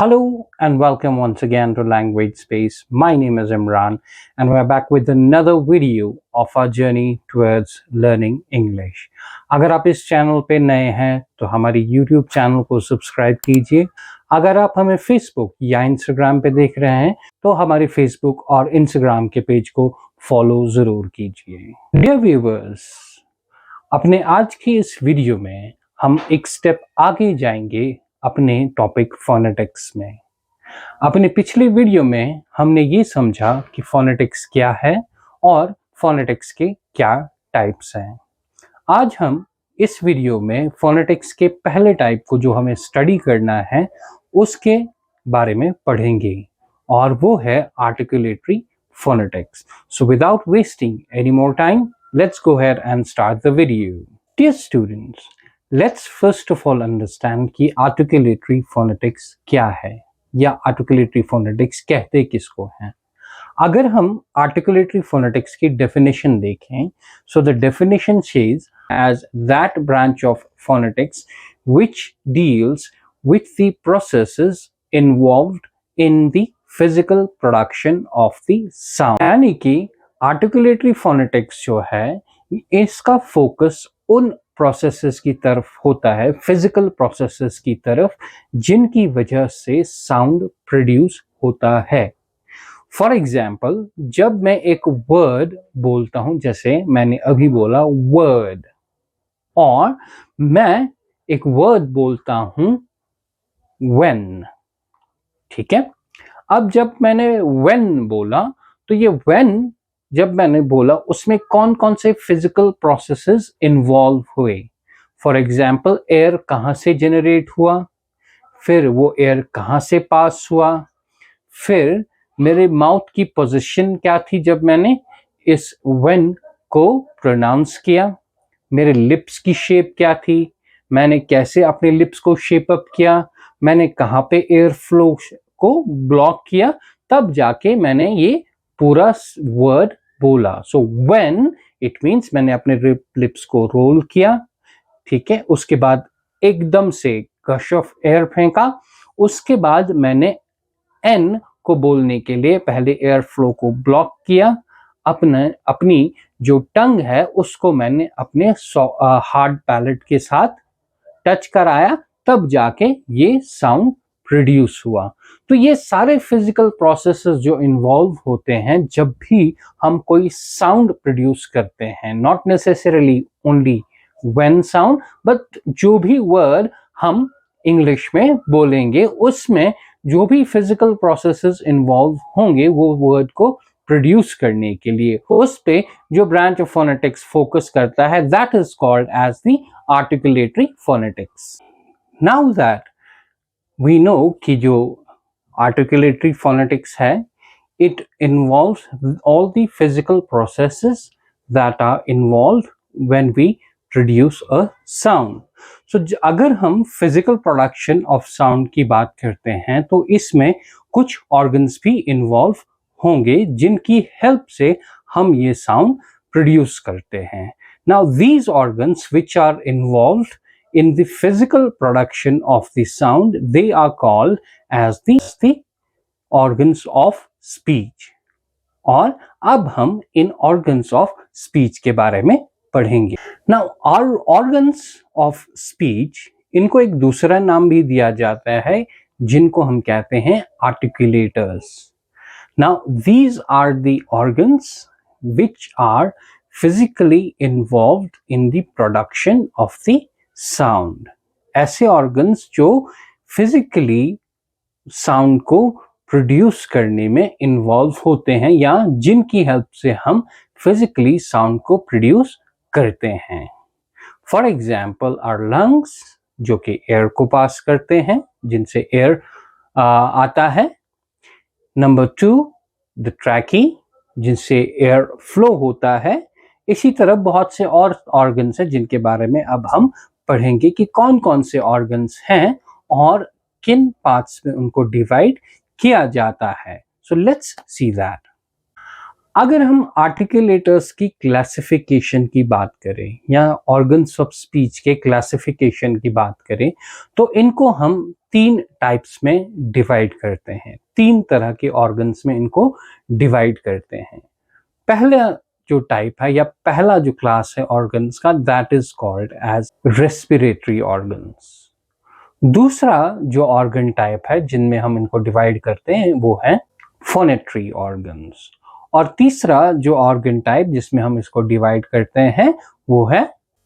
Hello and welcome once again to Language Space. My name is Imran and we're back with another video of our journey towards learning English. अगर आप इस channel पे नए हैं तो हमारी YouTube channel को सब्सक्राइब कीजिए। अगर आप हमें Facebook या Instagram पे देख रहे हैं तो हमारे Facebook और Instagram के पेज को फॉलो ज़रूर कीजिए। Dear viewers, अपने आज की इस वीडियो में हम एक स्टेप आगे जाएंगे अपने टॉपिक फोनेटिक्स में। अपने पिछले वीडियो में हमने ये समझा कि फोनेटिक्स क्या है और फोनेटिक्स के क्या टाइप्स हैं। आज हम इस वीडियो में फोनेटिक्स के पहले टाइप को जो हमें स्टडी करना है उसके बारे में पढ़ेंगे और वो है articulatory phonetics. So without wasting any more time, let's go ahead and start the video. Dear students, let's first of all understand कि articulatory phonetics क्या है या articulatory phonetics कहते किसको हैं। अगर हम articulatory phonetics की definition देखें, so the definition says as that branch of phonetics which deals with the processes involved in the physical production of the sound। यानी कि आर्टिकुलेटरी फोनेटिक्स जो है इसका फोकस उन प्रोसेसेस की तरफ होता है, फिजिकल प्रोसेसेस की तरफ, जिनकी वजह से साउंड प्रोड्यूस होता है। फॉर एग्जाम्पल, जब मैं एक वर्ड बोलता हूं, जैसे मैंने अभी बोला वर्ड, और मैं एक वर्ड बोलता हूं व्हेन, ठीक है। अब जब मैंने व्हेन बोला तो ये व्हेन जब मैंने बोला उसमें कौन कौन से फिजिकल प्रोसेसेस इन्वॉल्व हुए। फॉर एग्जाम्पल, एयर कहाँ से जनरेट हुआ, फिर वो एयर कहाँ से पास हुआ, फिर मेरे माउथ की पोजीशन क्या थी जब मैंने इस व्हेन को प्रोनाउंस किया, मेरे लिप्स की शेप क्या थी, मैंने कैसे अपने लिप्स को शेप अप किया, मैंने कहाँ पे एयर फ्लो को ब्लॉक किया, तब जाके मैंने ये पूरा वर्ड बोला। सो व्हेन इट मीन्स मैंने अपने लिप्स को रोल किया, ठीक है, उसके बाद एकदम से गश ऑफ एयर फेंका, उसके बाद मैंने एन को बोलने के लिए पहले एयर फ्लो को ब्लॉक किया, अपनी जो टंग है उसको मैंने अपने हार्ड पैलेट के साथ टच कराया, तब जाके ये साउंड प्रोड्यूस हुआ। तो ये सारे फिजिकल प्रोसेसेस जो इन्वॉल्व होते हैं जब भी हम कोई साउंड प्रोड्यूस करते हैं, not necessarily only when sound, but जो भी वर्ड हम इंग्लिश में बोलेंगे उसमें जो भी फिजिकल प्रोसेसेस इन्वॉल्व होंगे वो वर्ड को प्रोड्यूस करने के लिए, उस पे जो ब्रांच ऑफ फोनेटिक्स फोकस करता है, that is called as the articulatory phonetics. Now that we know कि जो आर्टिकुलेटरी फोनेटिक्स है, it involves all the physical processes that are involved when we produce a sound. So अगर हम physical production of sound की बात करते हैं तो इसमें कुछ organs भी involve होंगे जिनकी help से हम ये sound produce करते हैं। Now these organs which are involved in the physical production of the sound, they are called as the organs of speech। और अब हम इन organs of speech के बारे में पढ़ेंगे। Now organs of speech, इनको एक दूसरा नाम भी दिया जाता है जिनको हम कहते हैं articulators। Now these are the organs which are physically involved in the production of the sound। ऐसे organs जो physically साउंड को प्रोड्यूस करने में इन्वॉल्व होते हैं या जिनकी हेल्प से हम फिजिकली साउंड को प्रोड्यूस करते हैं। फॉर एग्जाम्पल, आवर लंग्स जो कि एयर को पास करते हैं, जिनसे एयर आता है। नंबर 2, द ट्रैकी जिनसे एयर फ्लो होता है। इसी तरह बहुत से और ऑर्गन्स हैं जिनके बारे में अब हम पढ़ेंगे कि कौन कौन से ऑर्गन्स हैं और किन पार्ट्स में उनको डिवाइड किया जाता है। So let's see that. अगर हम आर्टिकुलेटर्स की क्लासिफिकेशन की बात करें या ऑर्गन्स ऑफ स्पीच के क्लासिफिकेशन की बात करें, तो इनको हम 3 टाइप्स में डिवाइड करते हैं। 3 तरह के ऑर्गन्स में इनको डिवाइड करते हैं। पहला जो टाइप है या पहला जो क्लास है ऑर्गन्स का, that is called as respiratory organs. दूसरा जो ऑर्गन टाइप है जिनमें हम इनको डिवाइड करते हैं वो है फोनेटरी ऑर्गन्स। और तीसरा जो ऑर्गन टाइप जिसमें हम इसको डिवाइड करते हैं वो है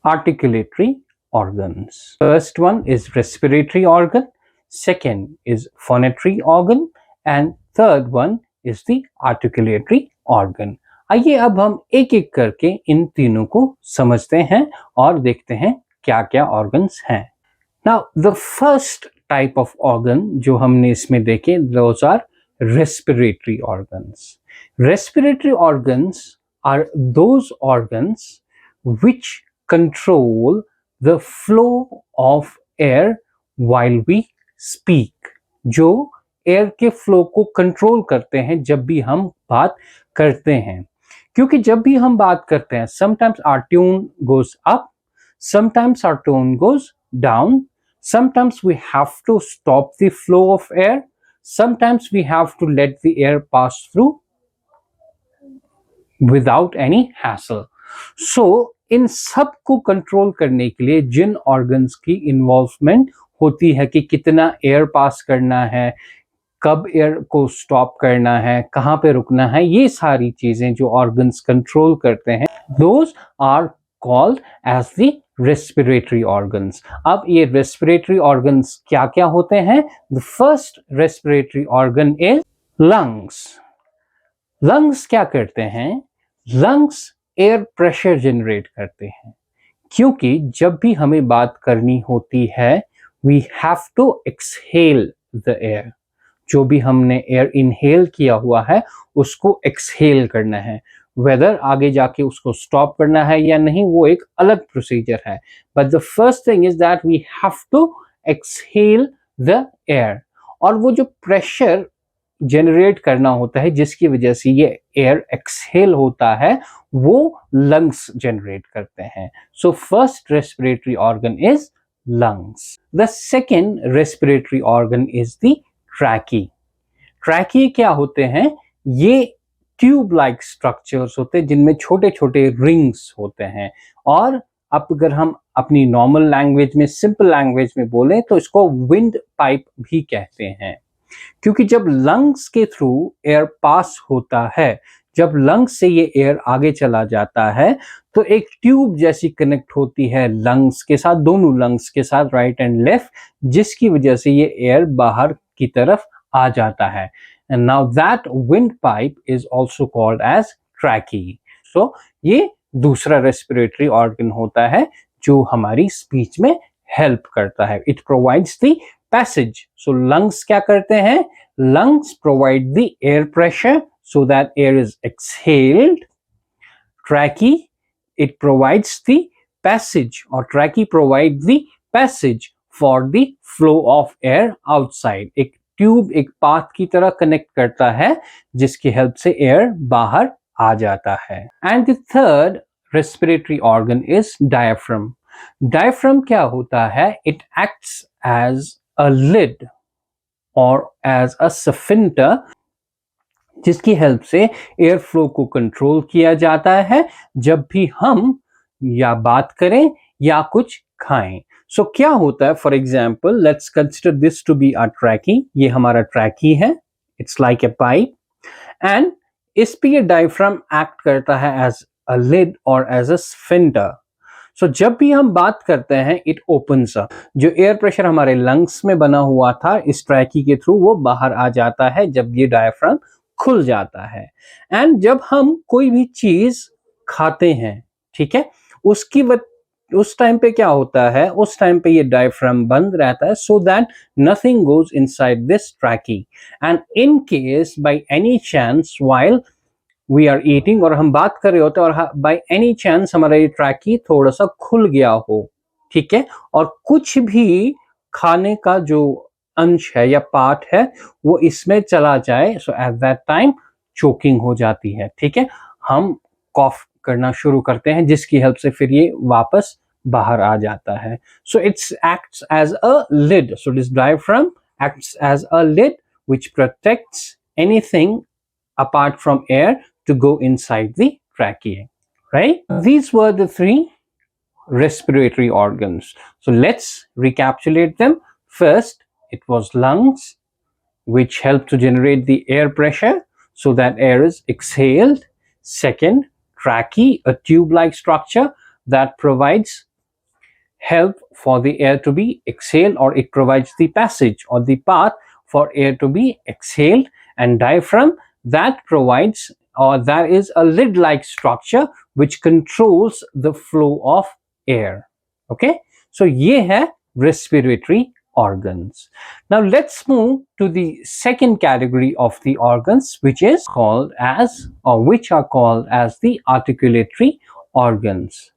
articulatory organs. First one is respiratory organ, second is phonatory organ and third one is the articulatory organ. आइए अब हम एक एक करके इन तीनों को समझते हैं और देखते हैं क्या क्या ऑर्गन्स हैं। Now, the first type of organ जो हमने इसमें देखे, those are respiratory organs. Respiratory organs are those organs which control the flow of air while we speak. जो एयर के फ्लो को कंट्रोल करते हैं जब भी हम बात करते हैं। क्योंकि जब भी हम बात करते हैं, sometimes our tune goes up, sometimes our tone goes down, sometimes we have to stop the flow of air, sometimes we have to let the air pass through without any hassle. So इन सब को control करने के लिए जिन organs की involvement होती है कि कितना एयर पास करना है, कब एयर को स्टॉप करना है, कहाँ पे रुकना है, ये सारी चीजें जो ऑर्गन्स कंट्रोल करते हैं, those are called as the respiratory organs. अब ये रेस्पिरेटरी ऑर्गन्स क्या क्या होते हैं? The first respiratory organ is lungs. Lungs क्या करते हैं? लंग्स एयर प्रेशर जनरेट करते हैं, क्योंकि जब भी हमें बात करनी होती है we have to exhale the air. जो भी हमने एयर इनहेल किया हुआ है उसको एक्सहेल करना है। वेदर आगे जाके उसको स्टॉप करना है या नहीं वो एक अलग प्रोसीजर है, but the first thing is that we have to exhale the air. और वो जो प्रेशर जनरेट करना होता है जिसकी वजह से ये एयर एक्सहेल होता है वो लंग्स जनरेट करते हैं। So first respiratory organ is lungs. The second respiratory organ is the trachea. ट्रैकी क्या होते हैं? ये ट्यूब लाइक स्ट्रक्चर्स होते हैं जिनमें छोटे छोटे रिंग्स होते हैं। और अब अगर हम अपनी नॉर्मल लैंग्वेज में, सिंपल लैंग्वेज में बोलें तो इसको विंड पाइप भी कहते हैं, क्योंकि जब लंग्स के थ्रू एयर पास होता है, जब लंग्स से ये एयर आगे चला जाता है तो एक ट्यूब जैसी कनेक्ट होती है लंग्स के साथ, दोनों लंग्स के साथ, राइट एंड लेफ्ट, जिसकी वजह से ये एयर बाहर की तरफ आ जाता है। And now that windpipe is also called as trachea. So ये दूसरा रेस्पिरेटरी ऑर्गन होता है जो हमारी स्पीच में हेल्प करता है। It provides the passage. So lungs क्या करते हैं? Lungs provide the air pressure so that air is exhaled. Trachea, it provides the passage, or trachea provides the passage for the flow of air outside. एक tube एक path की तरह connect करता है जिसकी हेल्प से एयर बाहर आ जाता है। And the third respiratory organ is diaphragm. Diaphragm क्या होता है? It acts as a lid और एज अ स्फिंक्टर, जिसकी हेल्प से एयर फ्लो को कंट्रोल किया जाता है जब भी हम या बात करें या कुछ खाएं। सो क्या होता है? For example, let's consider this to be a trachea. ये हमारा ट्रैकी है, it's like a pipe, and इस पे ये डायफ्राम एक्ट करता है एज अ लिड और एज अ स्फिंक्टर। सो जब भी हम बात करते हैं इट ओपन्स अप। जो एयर प्रेशर हमारे लंग्स में बना हुआ था इस ट्रैकी के थ्रू वो बाहर आ जाता है जब ये डायफ्राम खुल जाता है। एंड जब हम कोई भी चीज खाते हैं, ठीक है, उस टाइम पे क्या होता है? उस टाइम पे ये डायफ्राम बंद रहता है so that nothing goes inside this trachea. And in case by any chance while we are eating, और हम बात कर रहे होते हैं और बाय एनी चांस हमारा ये ट्रैकी थोड़ा सा खुल गया हो, ठीक है, और कुछ भी खाने का जो अंश है या पार्ट है वो इसमें चला जाए, सो एट दैट टाइम चोकिंग हो जाती है, ठीक है। हम कॉफ करना शुरू करते हैं, जिसकी हेल्प से फिर ये वापस बाहर आ जाता है. So it's acts as a lid. So this diaphragm acts as a lid which protects anything apart from air to go inside the trachea, right? These were the three respiratory organs. So let's recapitulate them. First, it was lungs, which help to generate the air pressure so that air is exhaled. Second, trachea, a tube-like structure that provides help for the air to be exhaled, or it provides the passage or the path for air to be exhaled. And diaphragm, that provides, or that is a lid like structure which controls the flow of air. Okay, so ye hai respiratory organs. Now let's move to the second category of the organs, which is called as, or which are called as, the articulatory organs.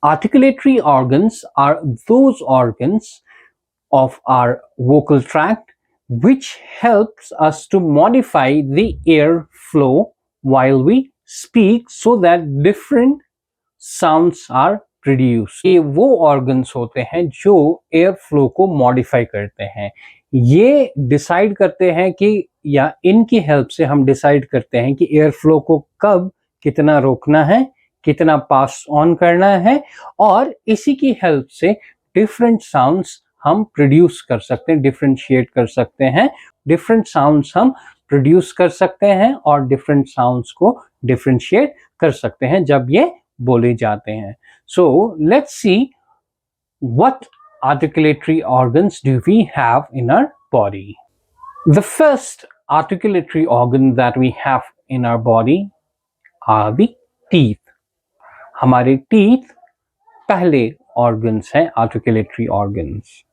Articulatory organs are those organs of our vocal tract which helps us to modify the air flow while we speak so that different sounds are produced. ये वो organs होते हैं जो air flow को modify करते हैं. ये decide करते हैं कि, या इनकी help से हम decide करते हैं कि air flow को कब कितना रोकना है, कितना पास ऑन करना है, और इसी की हेल्प से डिफरेंट साउंड्स हम प्रोड्यूस कर सकते हैं, डिफरेंशिएट कर सकते हैं. डिफरेंट साउंड्स हम प्रोड्यूस कर सकते हैं और डिफरेंट साउंड्स को डिफरेंशिएट कर सकते हैं जब ये बोले जाते हैं. So let's see what articulatory organs do we have in our body. The first articulatory organ that we have in our body are the teeth. हमारे टीथ पहले ऑर्गन्स हैं, आर्टिकुलेटरी ऑर्गन्स.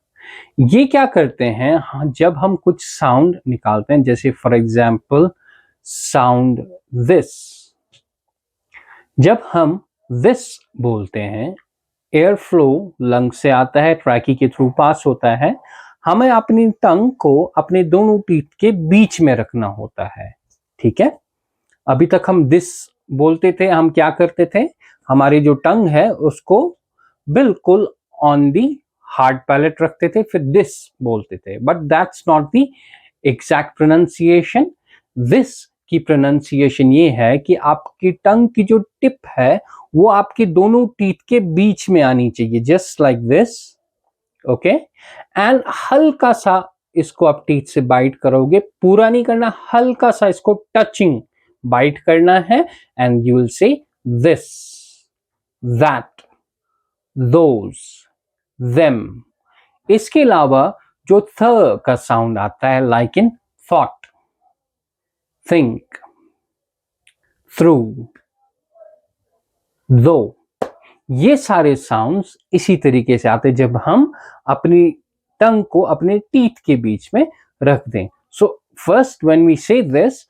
ये क्या करते हैं, जब हम कुछ साउंड निकालते हैं, जैसे फॉर एग्जाम्पल साउंड दिस. जब हम दिस बोलते हैं, एयर फ्लो लंग से आता है, ट्रैकी के थ्रू पास होता है. हमें अपनी टंग को अपने दोनों टीथ के बीच में रखना होता है. ठीक है, अभी तक हम दिस बोलते थे, हम क्या करते थे, हमारी जो टंग है उसको बिल्कुल ऑन दी हार्ड पैलेट रखते थे, फिर दिस बोलते थे. But that's not the exact pronunciation. This की प्रोनाउंसिएशन ये है कि आपकी टंग की जो टिप है वो आपके दोनों टीथ के बीच में आनी चाहिए, just like this. Okay, and हल्का सा इसको आप टीथ से बाइट करोगे, पूरा नहीं करना, हल्का सा इसको टचिंग बाइट करना है, and you will say this, that, those, them. इसके अलावा जो थ का साउंड आता है, like in thought, think, through, दो, ये सारे साउंड्स इसी तरीके से आते हैं जब हम अपनी टंग को अपने टीथ के बीच में रख दें. सो फर्स्ट व्हेन वी से this,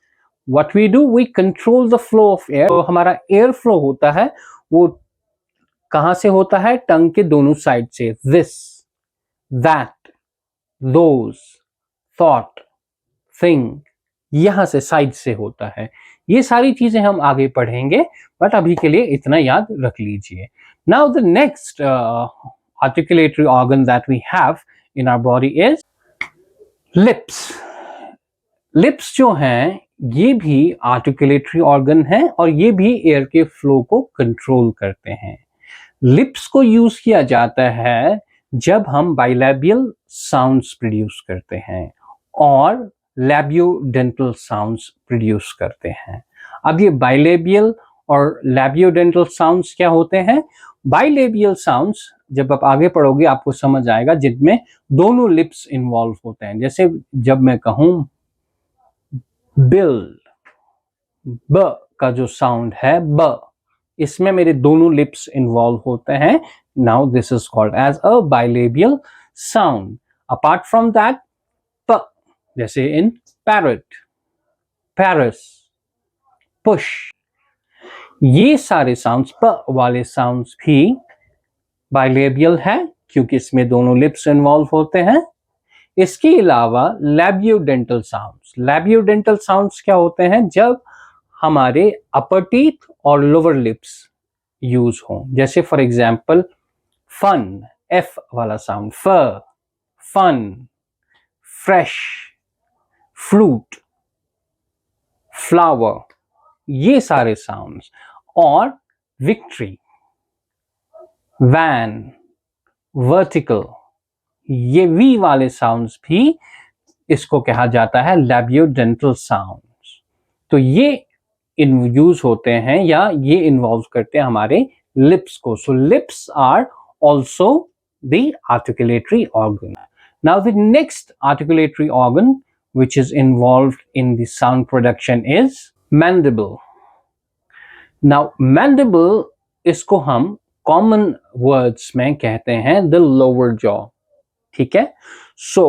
what we do, we control the flow of air. तो हमारा एयर फ्लो होता है वो कहां से होता है, टंग के दोनों साइड से. This, that, those, thought, think, यहां से साइड से होता है. ये सारी चीजें हम आगे पढ़ेंगे, बट अभी के लिए इतना याद रख लीजिए. Now the next articulatory organ that we have in our body is lips. Lips जो हैं ये भी आर्टिकुलेटरी ऑर्गन है और ये भी एयर के फ्लो को कंट्रोल करते हैं. लिप्स को यूज किया जाता है जब हम बाइलैबियल साउंड्स प्रोड्यूस करते हैं और लैबियोडेंटल साउंड्स प्रोड्यूस करते हैं. अब ये बाइलैबियल और लैबियोडेंटल साउंड्स क्या होते हैं? बाइलैबियल साउंड्स जब आप आगे पढ़ोगे आपको समझ आएगा, जिनमें दोनों लिप्स इन्वॉल्व होते हैं. जैसे जब मैं कहूं बिल, ब का जो साउंड है ब, इसमें मेरे दोनों लिप्स इन्वॉल्व होते हैं. Now this is called as a bilabial sound. Apart from that, प, जैसे इन पैरट, पैरिस, पुश, ये सारे साउंड्स, प वाले साउंड्स भी बाइलेबियल है क्योंकि इसमें दोनों लिप्स इन्वॉल्व होते हैं. इसके अलावा लैबियोडेंटल साउंड्स, लैबियोडेंटल साउंड्स क्या होते हैं? जब हमारे अपर टीथ और लोअर लिप्स यूज हों। जैसे फॉर एग्जाम्पल फन, एफ वाला sound, fun, fresh, flute, flower, ये सारे साउंड्स। और विक्ट्री, वैन, वर्टिकल, ये वी वाले साउंड्स भी इसको कहा जाता है लैबियोडेंटल साउंड्स। तो ये यूज होते हैं या ये इन्वॉल्व करते हैं हमारे लिप्स को। So lips are also the articulatory organ. Now the next articulatory organ which is involved in the sound production is mandible. Now mandible इसको हम common words में कहते हैं the lower jaw, ठीक है। सो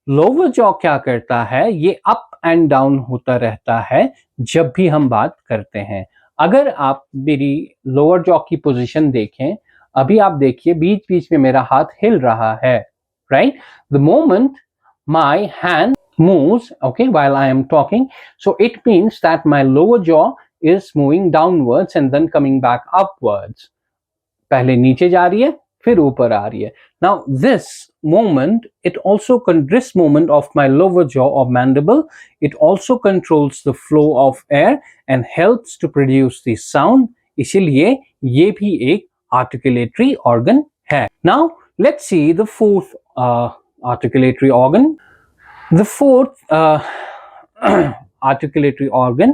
लोअर जॉ क्या करता है, ये अप एंड डाउन होता रहता है जब भी हम बात करते हैं। अगर आप मेरी लोअर जॉ की पोजीशन देखें, अभी आप देखिए बीच बीच में मेरा हाथ हिल रहा है, right. The moment my hand moves, okay, while I am talking, so it means that my lower jaw is moving downwards and then coming back upwards. पहले नीचे जा रही है फिर ऊपर आ रही है। Now this movement, this movement of my lower jaw or mandible, it also controls the flow of air and helps to produce the sound. इसीलिए ये भी एक articulatory organ है। Now let's see the fourth articulatory organ. The fourth articulatory organ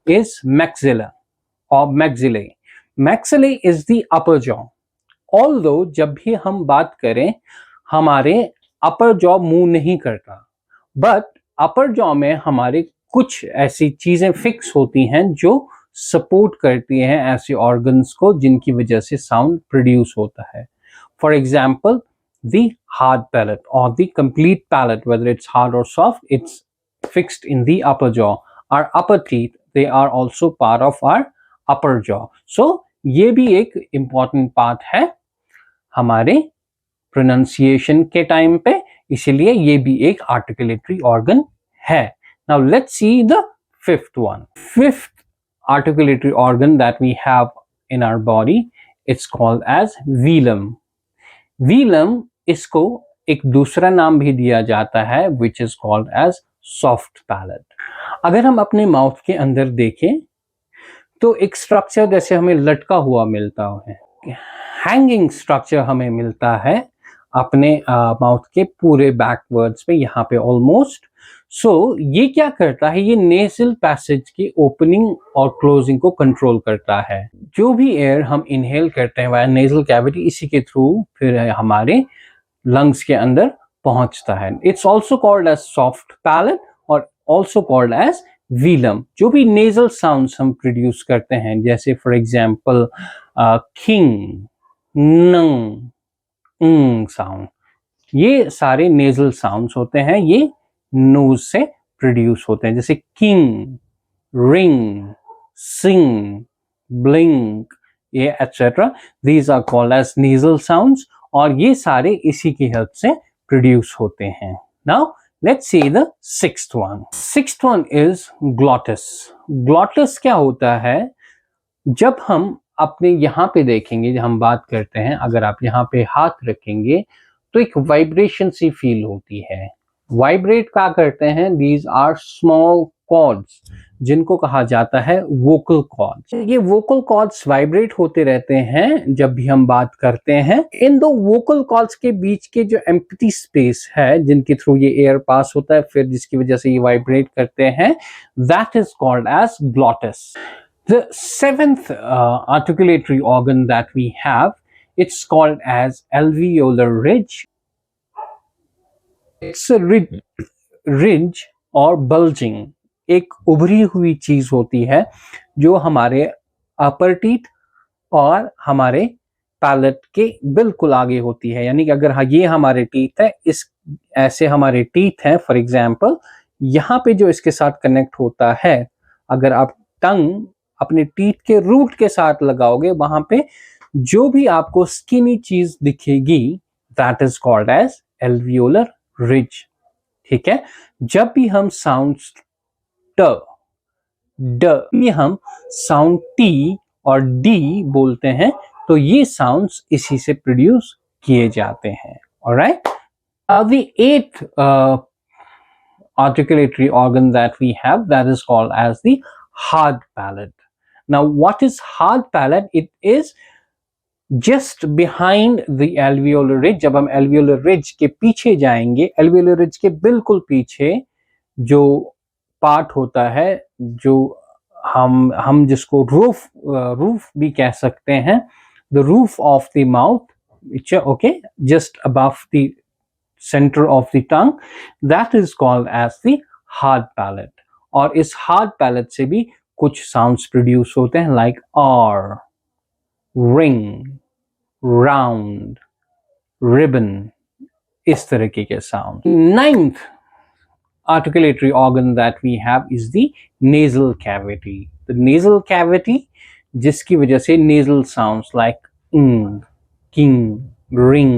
is maxilla or maxillae. Maxillae is the upper jaw. Although जब भी हम बात करें हमारे अपर जॉ मूव नहीं करता, बट अपर जॉ में हमारे कुछ ऐसी चीजें फिक्स होती हैं जो सपोर्ट करती हैं ऐसे ऑर्गन्स को जिनकी वजह से साउंड प्रोड्यूस होता है। For example the hard palate or the complete palate, whether it's hard or soft, it's fixed in the upper jaw. Our upper teeth, they are also part of our upper jaw. So ये भी एक important part है हमारे pronunciation के time पे, इसीलिए ये भी एक articulatory organ है। Now let's see the fifth one. Fifth articulatory organ that we have in our body, it's called as velum. Velum इसको एक दूसरा नाम भी दिया जाता है which is called as soft palate. अगर हम अपने माउथ के अंदर देखें तो एक स्ट्रक्चर जैसे हमें लटका हुआ मिलता है, हैंगिंग स्ट्रक्चर हमें मिलता है अपने माउथ के पूरे बैकवर्ड्स पे, यहाँ पे ऑलमोस्ट। सो ये क्या करता है, ये नेजल पैसेज की ओपनिंग और क्लोजिंग को कंट्रोल करता है। जो भी एयर हम इनहेल करते हैं वाया नेजल कैविटी, इसी के थ्रू फिर हमारे लंग्स के अंदर पहुंचता है। It's also called as soft palate और ऑल्सो कॉल्ड एज वेलम। जो भी नेजल साउंड्स हम प्रोड्यूस करते हैं, जैसे for example king, nung, sound, ये सारे नेजल साउंड्स होते हैं, ये नोज से प्रोड्यूस होते हैं। जैसे किंग, रिंग, सिंग, ब्लिंक, ये etcetera, these are called as nasal sounds और ये सारे इसी की हेल्प से प्रोड्यूस होते हैं। Now let's see the sixth one. Sixth one is glottis. Glottis क्या होता है, जब हम अपने यहाँ पे देखेंगे, हम बात करते हैं, अगर आप यहाँ पे हाथ रखेंगे तो एक वाइब्रेशन सी फील होती है। वाइब्रेट क्या करते हैं, दीज आर स्मॉल कॉर्ड्स जिनको कहा जाता है वोकल कॉर्ड्स। ये वोकल कॉर्ड्स वाइब्रेट होते रहते हैं जब भी हम बात करते हैं। इन दो वोकल कॉर्ड्स के बीच के जो एम्प्टी स्पेस है जिनके थ्रू ये एयर पास होता है, फिर जिसकी वजह से ये वाइब्रेट करते हैं, that is called as glottis. The seventh articulatory organ that we have, it's called as alveolar ridge. It's a ridge or bulging, एक उभरी हुई चीज होती है जो हमारे अपर टीथ और हमारे पैलेट के बिल्कुल आगे होती है। यानी कि अगर ये हमारे टीथ है, इस ऐसे हमारे टीथ हैं फॉर एग्जाम्पल, यहाँ पे जो इसके साथ कनेक्ट होता है, अगर आप टंग अपने टीथ के रूट के साथ लगाओगे, वहां पे जो भी आपको स्किनी चीज दिखेगी, that is called as alveolar ridge. ठीक है, जब भी हम साउंड ट ड। ये हम साउंड टी और डी बोलते हैं, तो ये साउंड्स इसी से प्रोड्यूस किए जाते हैं। Alright, the eighth articulatory organ that we have, that is called as the hard palate. Now what is hard palate? It is just behind the alveolar ridge. जब हम alveolar ridge के पीछे जाएंगे, alveolar ridge के बिल्कुल पीछे जो part होता है, जो हम जिसको रूफ भी कह सकते हैं, the roof of the mouth, okay, just above the center of the tongue, that is called as the hard palate. और इस hard palate से भी कुछ sounds produce होते हैं, like r, ring, round, ribbon, इस तरीके के sound. Ninth articulatory organ that we have is the nasal cavity. The nasal cavity, जिसकी वजह से nasal sounds like king, ring,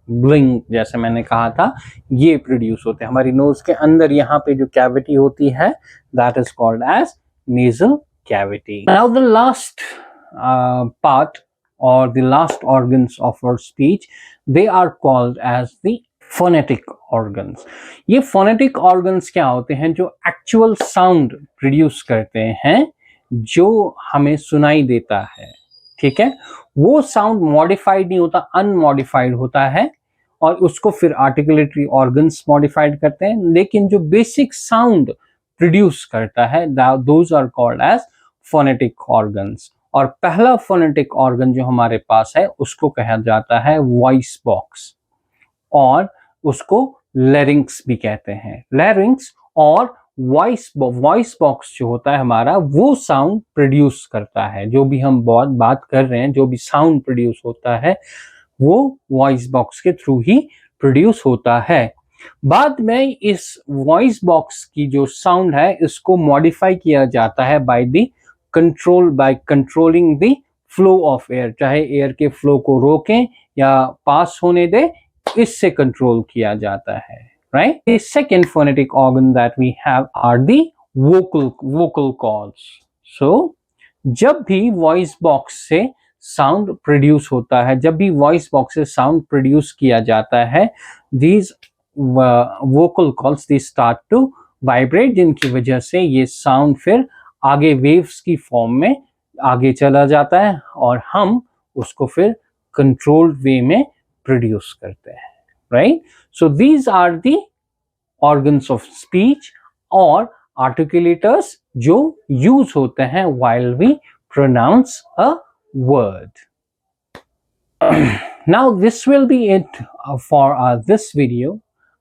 bling, जैसे मैंने कहा था, ये प्रोड्यूस होते हैं हमारी नोज के अंदर। यहाँ पे जो कैविटी होती है, that is called as nasal cavity. Now the last part or the last organs of our speech, they are called as the phonetic organs. ये फोनेटिक ऑर्गन्स क्या होते हैं? जो एक्चुअल साउंड प्रोड्यूस करते हैं, जो हमें सुनाई देता है, ठीक है, वो साउंड मॉडिफाइड नहीं होता, अनमॉडिफाइड होता है, और उसको फिर आर्टिकुलेटरी ऑर्गन्स मॉडिफाइड करते हैं। लेकिन जो बेसिक साउंड प्रोड्यूस करता है, those are called as phonetic organs. और पहला फोनेटिक ऑर्गन जो हमारे पास है, उसको कहा जाता है वॉइस बॉक्स, और उसको लैरिंक्स भी कहते हैं। लैरिंक्स और वॉइस बॉक्स जो होता है हमारा, वो साउंड प्रोड्यूस करता है। जो भी हम बात कर रहे हैं, जो भी साउंड प्रोड्यूस होता है, वो वॉइस बॉक्स के थ्रू ही प्रोड्यूस होता है। बाद में इस वॉइस बॉक्स की जो साउंड है, इसको मॉडिफाई किया जाता है by controlling the flow of air. चाहे एयर के फ्लो को रोकें या पास होने दे, इससे कंट्रोल किया जाता है। Right, the second phonetic organ that we have are the vocal cords. So जब भी वॉइस बॉक्स से साउंड प्रोड्यूस होता है, जब भी वॉइस बॉक्स से साउंड प्रोड्यूस किया जाता है, these vocal cords they start to vibrate, जिनकी वजह से ये साउंड फिर आगे वेव्स की फॉर्म में आगे चला जाता है, और हम उसको फिर कंट्रोल्ड वे में प्रोड्यूस करते हैं। Right, so these are the organs of speech और आर्टिकुलेटर्स जो यूज होते हैं while we pronounce a word. Now this will be it for this video.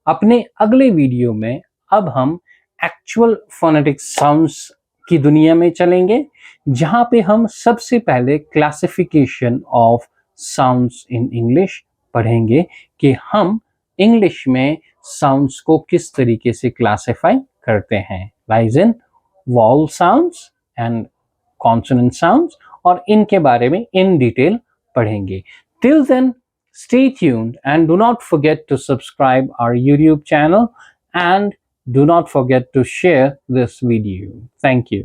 अपने अगले वीडियो में अब हम एक्चुअल फोनेटिक साउंड्स की दुनिया में चलेंगे, जहां पे हम सबसे पहले classification of sounds in English पढ़ेंगे, कि हम इंग्लिश में साउंड्स को किस तरीके से क्लासिफाई करते हैं, lies in vowel sounds and consonant sounds, और इनके बारे में इन डिटेल पढ़ेंगे। Till then, stay tuned and do not forget to subscribe our YouTube channel, and do not forget to share this video. Thank you.